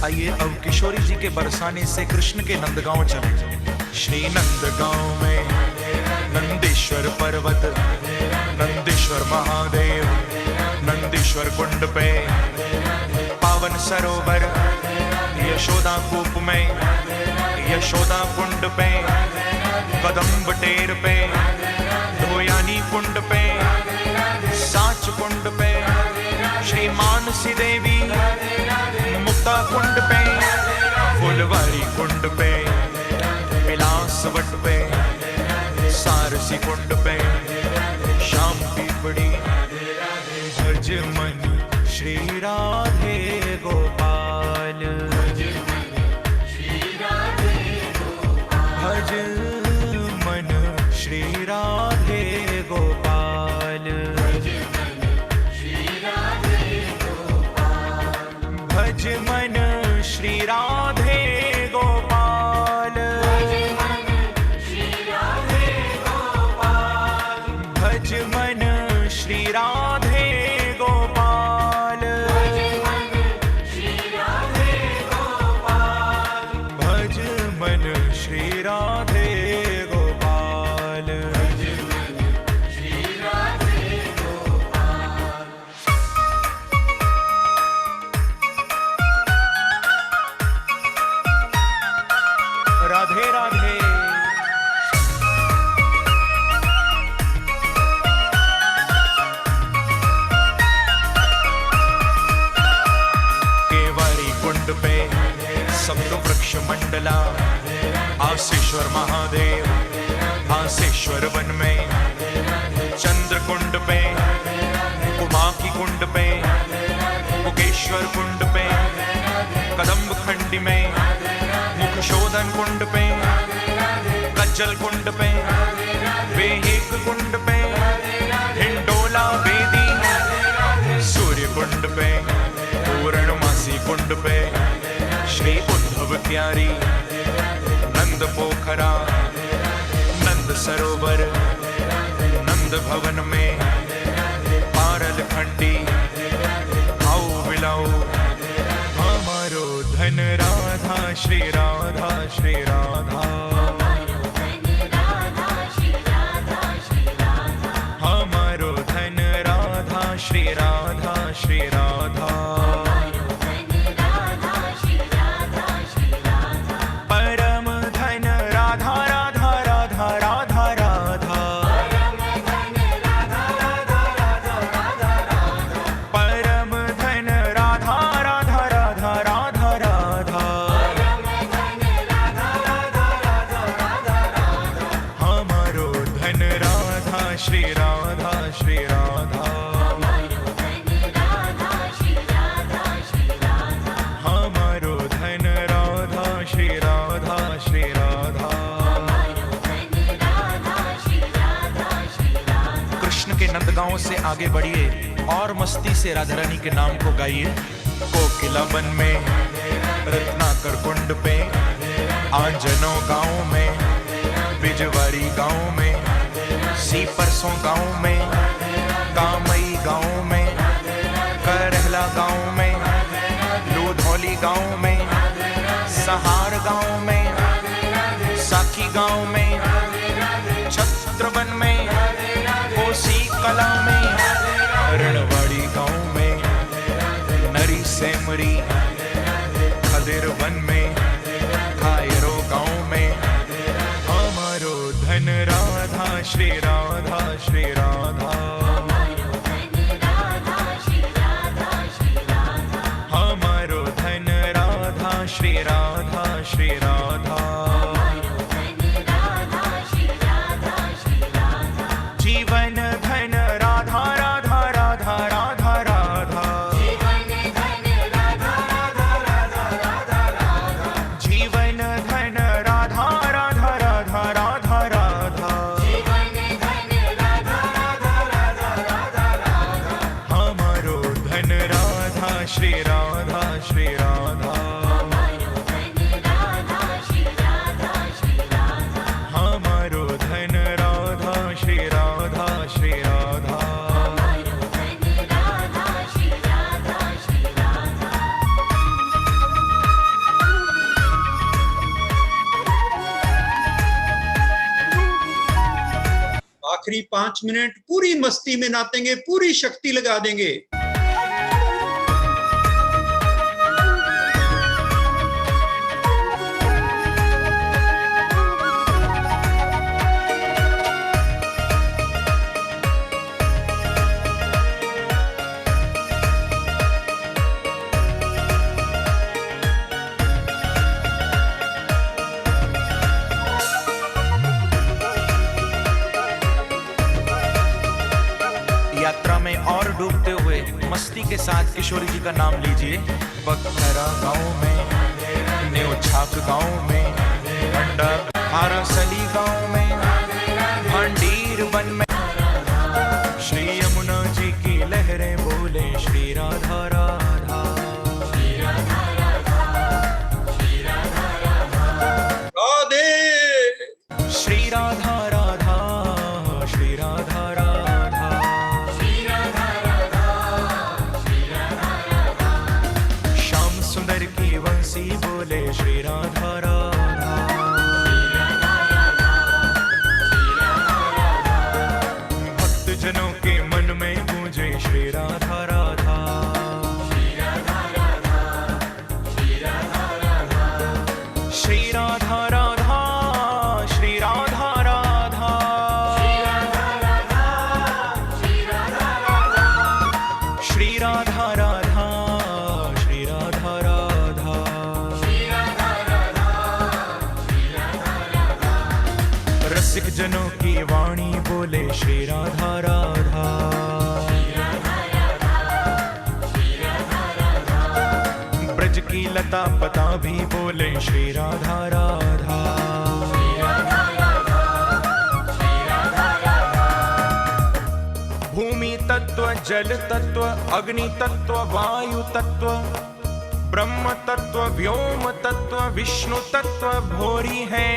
आइए अब किशोरी जी के बरसाने से कृष्ण के नंदगांव चले। श्री नंदगांव में नंदीश्वर पर्वत, नंदीश्वर महादेव, नंदीश्वर कुंड पे पावन सरोवर, यशोदा कूप में, यशोदा कुंड पे, कदम्ब टेर पे, धोयानी कुंड पे, साच कुंड पे, श्री मानसी देवी, मुक्ता कुंड पे, फुलवारी कुंड पे, विलासवट पे, सारसी कुंड पे, शाम पीपड़ी। भज मन श्री राधे गोपाल, भज मन श्री राधे गोपाल, भज मन श्री राधे गोपाल, भज मन श्री राधे गोपाल, भज मन श्री राधे गोपाल। राधे राधे। केवारी कुंड पे सप्त वृक्ष मंडला, आसेश्वर महादेव, आसेश्वर वन में, चंद्र कुंड पे, उमाकी कुंड पे, मुकेश्वर कुंड पे, कदम्ब खंडी में, मुखशोधन कुंड पे, कज्जल कुंड पे, वेहिक कुंड पे, हिंडोला बेदी, सूर्य कुंड पे, पूर्णमासी कुंड पे, श्री उद्धव क्यारी, नंद पोखरा, नंद सरोवर, नंद भवन में, पारल खंडी, आओ बिलाओ हमारो धन राधा, श्री राधा, श्री राधा, हमारो धन राधा, श्री राधा, श्री राधा, परम धन राधा, राधा राधा राधा राधा, परम धन राधा, राधा राधा राधा राधा, हमारो धन राधा, श्री राधा, श्री राधा, हमारो धन राधा, श्री राधा, श्री राधा। कृष्ण के नंदगांव से आगे बढ़िए और मस्ती से राधा रानी के नाम को गाइए। कोकिला वन में, रत्नाकर कुंड पे, आंजनो गांव में, बिजवाड़ी गांव में, सीपरसों गांव में, कामई गांव में, करहला गांव में, लूधौली गांव में, सहार गांव में, साखी गांव में, वन में, कोसी कला में, रणवाड़ी गांव में, नरी सेमरी खदेर वन में, खायरो गांव में, हमारो धन राधा श्री राधा श्री राधा, हमारो धन राधा श्री राधा श्री राधा, जीवन धन राधा राधा राधा राधा राधा, जीवन धन राधा राधा राधा राधा, हमारो धन राधा श्री राधा श्री राधा, हमारो धन राधा श्री राधा श्री राधा। आखिरी 5 मिनट पूरी मस्ती में नाचेंगे, पूरी शक्ति लगा देंगे। यात्रा में और डूबते हुए मस्ती के साथ किशोरी जी का नाम लीजिए। बखरा गांव में, न्योछाक गांव में, भंडा आरसली गांव में, मंडीर वन में, श्री यमुना जी की लहरें बोले श्री राधा राधा, राधे श्री राधा राधा, श्री राधा राधा, श्याम सुंदर की बंसी बोले श्री राधा राधा, भक्त जनों के मन में गूंजे श्री राधा राधा, श्री राधा राधा, श्री राधा राधा, श्री राधा राधा, श्री राधा राधा, रसिक जनों की वाणी बोले श्री राधा राधा, ब्रज की लता पता भी बोले श्री राधा राधा, भूमि तत्व, जल तत्व, अग्नि तत्व, वायु तत्व, ब्रह्म तत्व, व्योम तत्व, विष्णु तत्व भोरी है,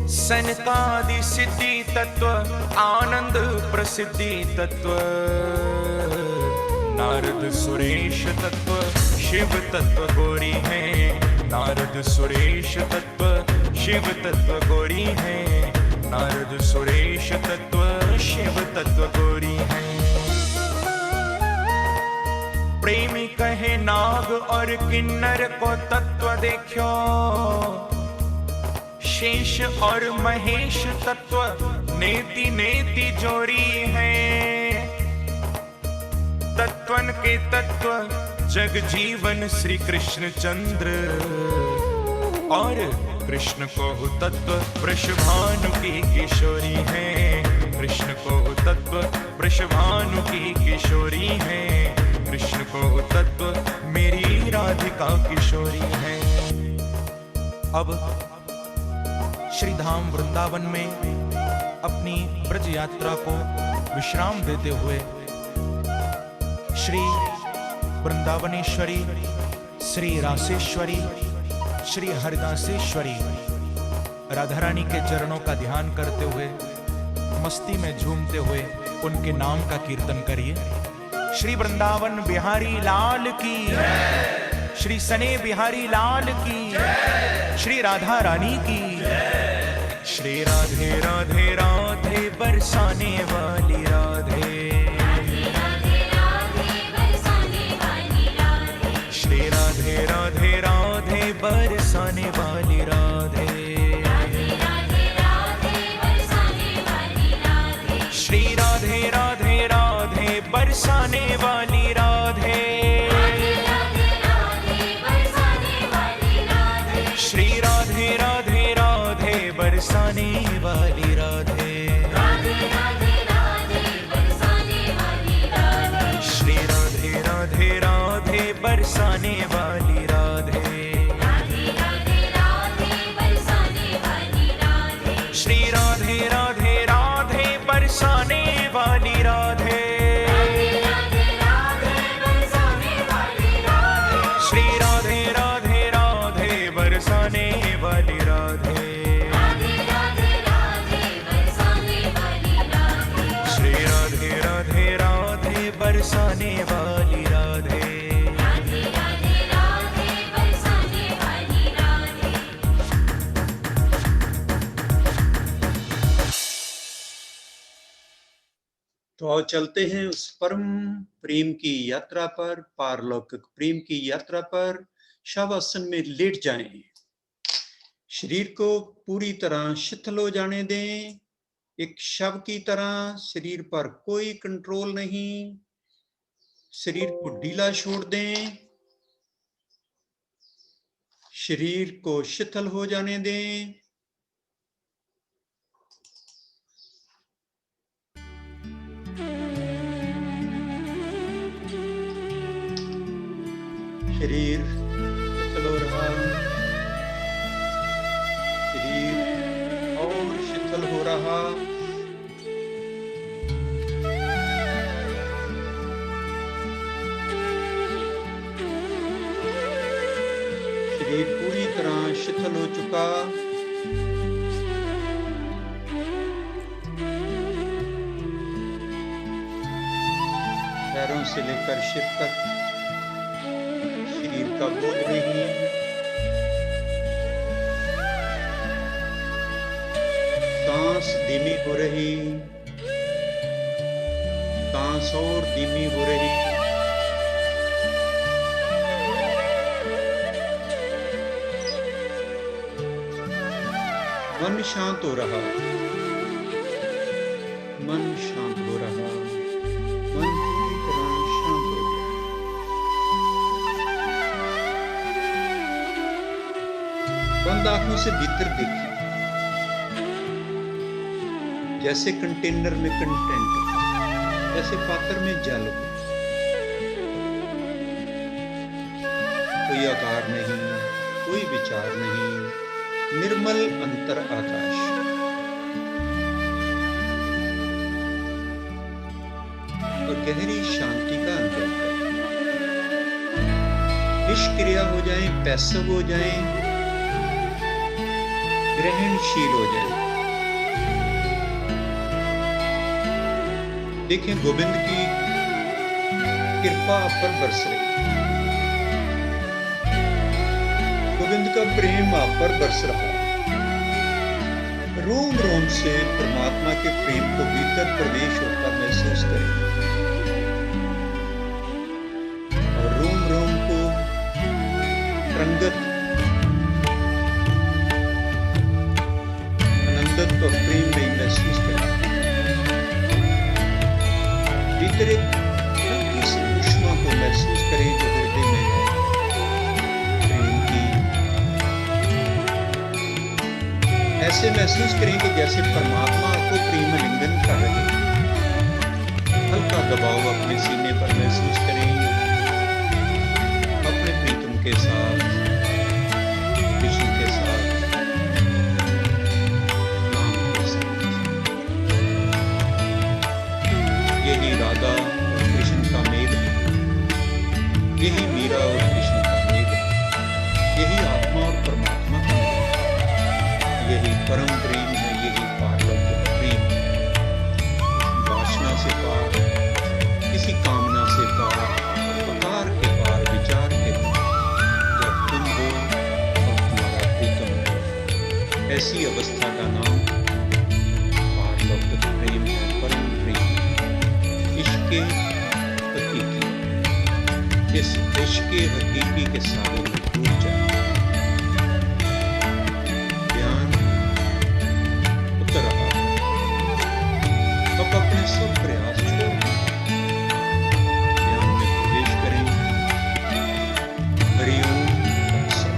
सनकादि सिद्धि तत्व, आनंद प्रसिद्धि तत्व, नारद सुरेश तत्व, शिव तत्व गौरी है, नारद सुरेश तत्व, शिव तत्व गौरी है, नारद सुरेश तत्व, शिव तत्व गौरी है। प्रेमी कहे नाग और किन्नर को तत्व देखो, शेष और महेश तत्व नेति नेति जोरी है, तत्वन के तत्व जग जीवन श्री कृष्ण चंद्र, और कृष्ण को तत्व वृषभानु की किशोरी है, कृष्ण को तत्व वृषभानु की किशोरी है, कृष्ण को तत्व मेरी राधिका किशोरी है। अब श्री धाम वृंदावन में अपनी ब्रज यात्रा को विश्राम देते हुए श्री वृंदावनेश्वरी, श्री रासेश्वरी, श्री हरिदासेश्वरी राधा रानी के चरणों का ध्यान करते हुए, मस्ती में झूमते हुए उनके नाम का कीर्तन करिए। श्री वृंदावन बिहारी लाल की, श्री सने बिहारी लाल की, श्री राधा रानी की, श्री राधे राधे राधे बरसाने वाली राधे, श्री राधे राधे राधे बरसाने वाली राधे, श्री राधे राधे राधे बरसाने वाली राधे, श्री राधे राधे राधे बरसाने वाली राधे, श्री राधे राधे राधे बरसाने वाली राधे, श्री राधे राधे राधे बरसाने वाली राधे, श्री राधे राधे राधे बरसाने वाली राधे, श्री राधे राधे राधे बरसाने वाली राधे। तो आओ चलते हैं उस परम प्रेम की यात्रा पर, पारलौकिक प्रेम की यात्रा पर। शवासन में लेट जाएं, शरीर को पूरी तरह शिथिल हो जाने दें। एक शव की तरह शरीर पर कोई कंट्रोल नहीं, शरीर को ढीला छोड़ दें, शरीर को शिथिल हो जाने दें। शरीर शिथिल हो रहा, शरीर और शिथिल हो रहा। शरीर पूरी तरह शिथिल हो चुका। पैरों से लेकर सिर तक शरीर का बोझ नहीं। सांस धीमी हो रही, सांस और धीमी हो रही। मन शांत हो रहा, मन शांत हो रहा, मन पूरी तरह शांत हो गया। बंद आंखों से भीतर देखिए, जैसे कंटेनर में कंटेंट, जैसे पात्र में जल हो। कोई आकार नहीं, कोई विचार नहीं, निर्मल अंतर आकाश। और गहरी शांति का अनुभव करें। निष्क्रिय हो जाएं, पैसिव हो जाएं, ग्रहणशील हो जाएं। देखें गोविंद की कृपा आप पर बरस रही, गोविंद का प्रेम आप पर बरस रहा। रोम रोम से परमात्मा के प्रेम को भीतर प्रवेश होता महसूस करें और रोम रोम को रंगत, आनंदत और प्रेम में महसूस करें। भीतर एक हल्की सी ऊष्मा को महसूस करें जो हृदय में है, प्रेम की। ऐसे महसूस करें कि जैसे परमात्मा आपको प्रेम लिंगन कर रहे हैं। हल्का दबाव अपने सीने पर महसूस करें, अपने प्रीतम के साथ, विष्णु के साथ, नाम के साथ। यही राधा और कृष्ण का मेल है, यही मीरा और कृष्ण का मेल है, यही आत्मा और परमात्मा का मेल है, यही परम प्रेम है, यही पारलौकिक प्रेम है। वासना से पार, किसी कामना से पार, आकार के पार, विचार के पार, जब तुम हो और तुम्हारा प्रीतम हो। ऐसी अवस्था का नाम इश्क़ हकीकी के सागर में डूब जाए। ध्यान उतर रहा है, अब अपने सब प्रयास छोड़ दें, ध्यान में प्रवेश करें। हरिओम तत्सत।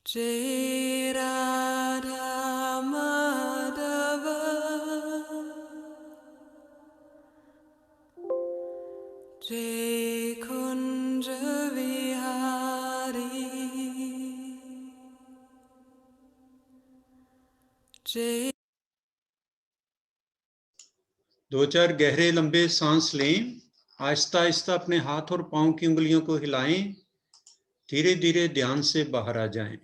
Jai Radha Madhava Jai Kunja Vihari Jai दो चार गहरे लंबे सांस लें, आहिस्ता आहिस्ता अपने हाथ और पांव की उंगलियों को हिलाएं, धीरे धीरे ध्यान से बाहर आ जाएं,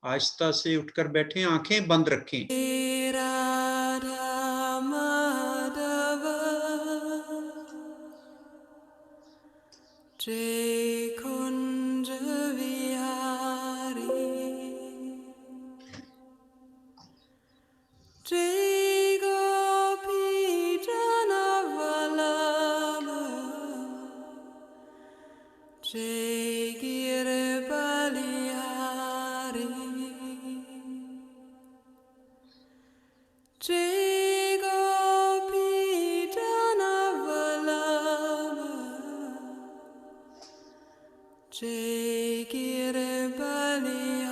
आहिस्ता से उठकर बैठें, आंखें बंद रखें। Radha Madhava Jai Kunja Vihari Jai Gopi Jana Vallabha Jai Giri Balihari Jai Gopi Jana Vallabha Jai Giri Balihari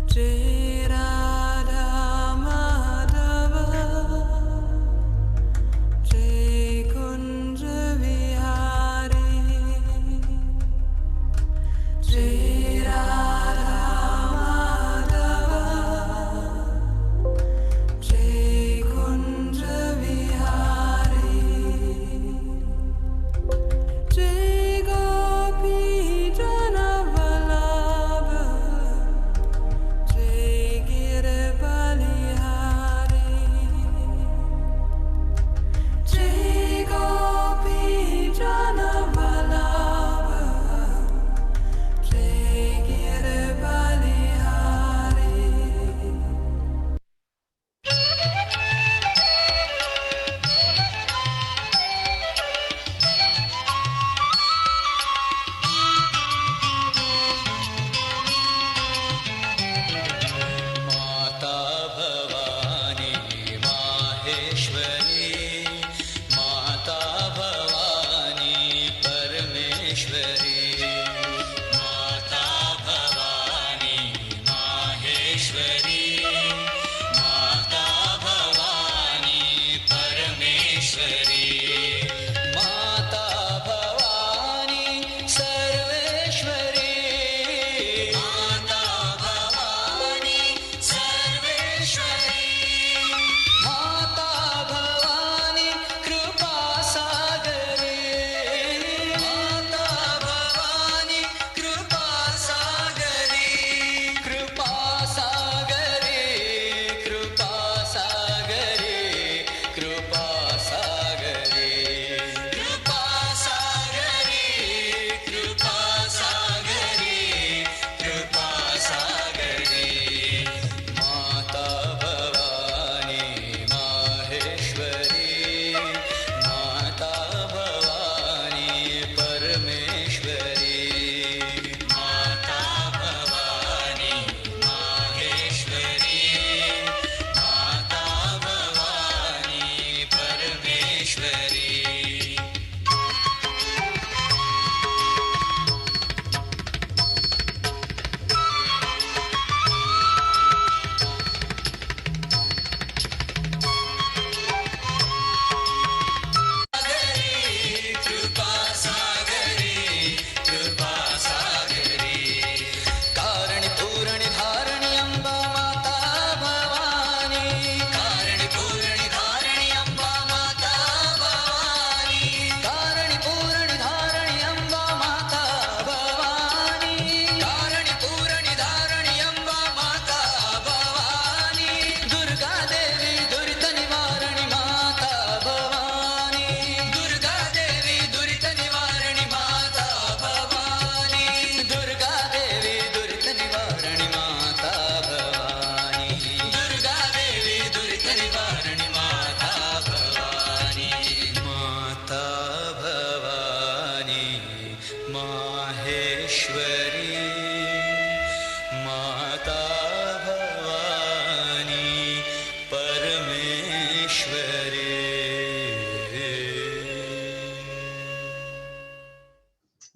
Jai Radha Madhava Jai Kunja Vihari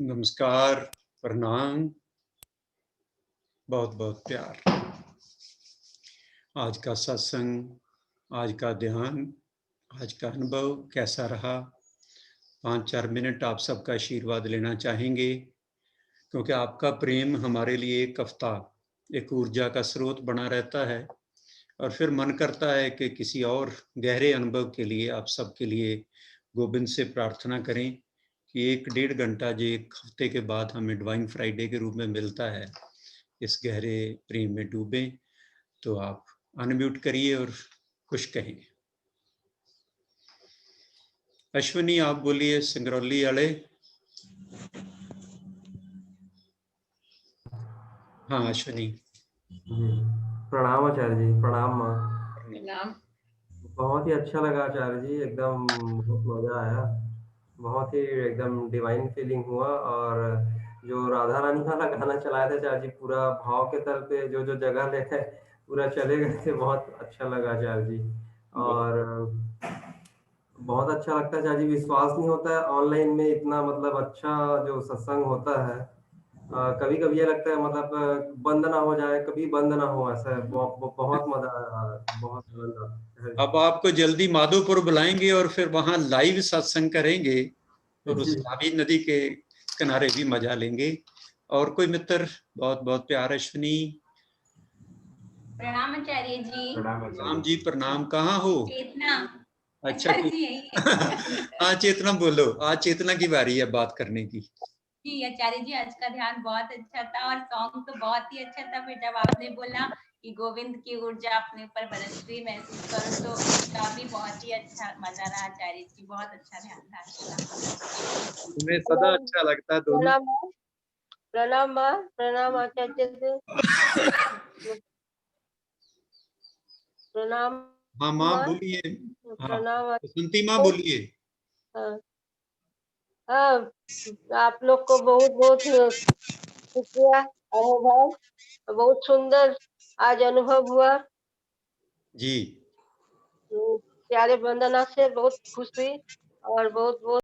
नमस्कार, प्रणाम, बहुत बहुत प्यार। आज का सत्संग, आज का ध्यान, आज का अनुभव कैसा रहा? 5-4 मिनट आप सबका आशीर्वाद लेना चाहेंगे, क्योंकि आपका प्रेम हमारे लिए एक हफ्ता एक ऊर्जा का स्रोत बना रहता है और फिर मन करता है कि किसी और गहरे अनुभव के लिए आप सबके लिए गोविंद से प्रार्थना करें कि 1-1.5 घंटा जो एक हफ्ते के बाद हमें डिवाइन फ्राइडे के रूप में मिलता है, इस गहरे प्रेम में डूबें। तो आप अनम्यूट करिए और कुछ कहें। अश्विनी आप बोलिए, सिंगरौली वाले। हाँ अश्विनी। जी प्रणाम आचार्य जी। प्रणाम माँ। प्रणाम। बहुत ही अच्छा लगा आचार्य जी, एकदम बहुत मजा आया। बहुत ही एकदम डिवाइन फीलिंग हुआ। और जो राधा रानी वाला गाना चलाया था आचार्य जी, पूरा भाव के तल पे जो जो जगह लेके पूरा चले गए थे, बहुत अच्छा लगा आचार्य जी। और बहुत अच्छा लगता है आचार्य जी, विश्वास नहीं होता है ऑनलाइन में इतना मतलब अच्छा जो सत्संग होता है। कभी कभी ये लगता है मतलब बंद ना हो जाए, कभी बंद ना हो, ऐसा है। बहुत मजा आ रहा है, बहुत आनंद आता है। अब आपको जल्दी माधोपुर बुलाएंगे और फिर वहां लाइव सत्संग करेंगे और उस रावी नदी के किनारे भी मजा लेंगे। और कोई मित्र? बहुत बहुत प्यार। अश्विनी। प्रणाम आचार्य जी। प्रणाम जी, प्रणाम। कहाँ हो? चेतना। अच्छा आचार्य जी यही है। हाँ चेतना बोलो, आज चेतना की बारी है बात करने की। जी आचार्य जी, आज का ध्यान बहुत अच्छा था और सॉन्ग तो बहुत ही अच्छा था। फिर जब आपने बोला कि गोविंद की ऊर्जा अपने ऊपर बरसती महसूस करो, तो उसका भी बहुत ही अच्छा मजा रहा आचार्य जी। बहुत अच्छा ध्यान था आज तुम्हें सदा अच्छा लगता है दोनों। प्रणाम माँ, प्रणाम आचार्य जी, प्रणाम हाँ माँ माँ, बोलिए। हाँ प्रणाम बसंती माँ बोलिए। हाँ, हाँ, आप लोग को बहुत बहुत शुक्रिया, अरे भाई, बहुत सुंदर आज अनुभव हुआ। जी प्यारे वंदना से बहुत खुश हुई और बहुत बहुत